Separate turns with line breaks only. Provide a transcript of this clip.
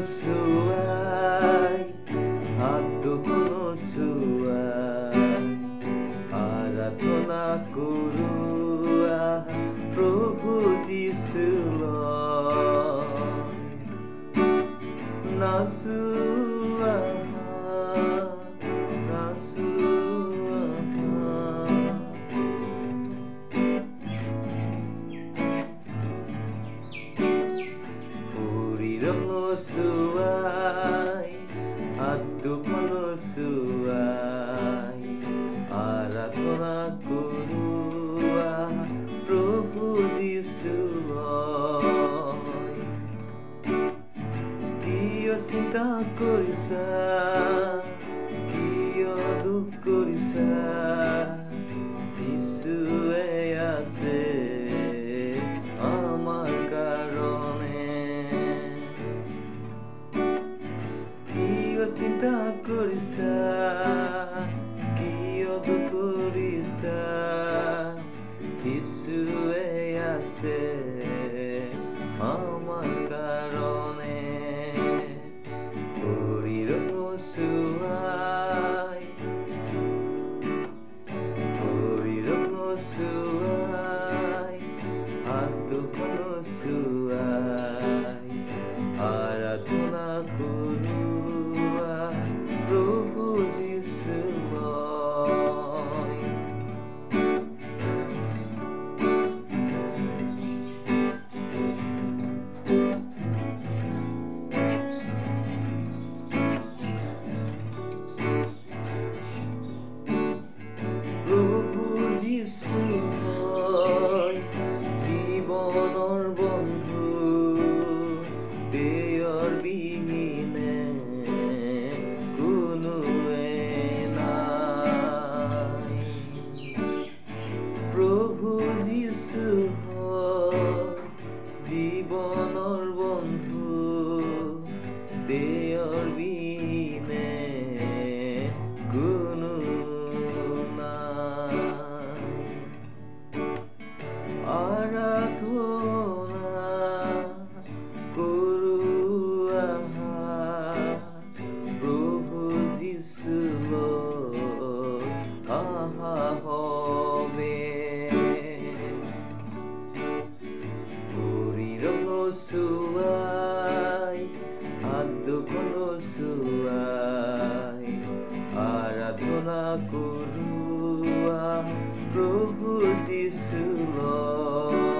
চুৱাই হাত দুখনো চুৱাই আৰাধনা কৰোঁ প্ৰভু যীশুলৈ নাচো চুৱাই হাত দুখনো চুৱাই আৰাধনা কৰোঁ প্ৰভু যীশুলৈ কিয় চিন্তা কৰিছা কিয় দুখ কৰিছা যীশুৱে আছে আমাৰ কাৰণে চিন্তা কৰিছা কিয় দুখ কৰিছা যীশুৱে আছে আমাৰ কাৰণে শৰীৰ চুৱাই হাত দুখনো চুৱাই আৰাধনা কৰোঁ প্ৰভু যীশুলৈ প্ৰভু যীশুলৈ জীৱনৰ বন্ধু তেওঁৰ বিহীনে প্ৰভু যীশু জীৱনৰ বন্ধু তেওঁৰ বিনে কোনো নাই আৰাধনা কৰোঁ প্ৰভু যীশুলৈ আহা হবে চুৱাই হাত দুখনো চুৱাই আৰাধনা কৰোঁ প্ৰভু যীশুলৈ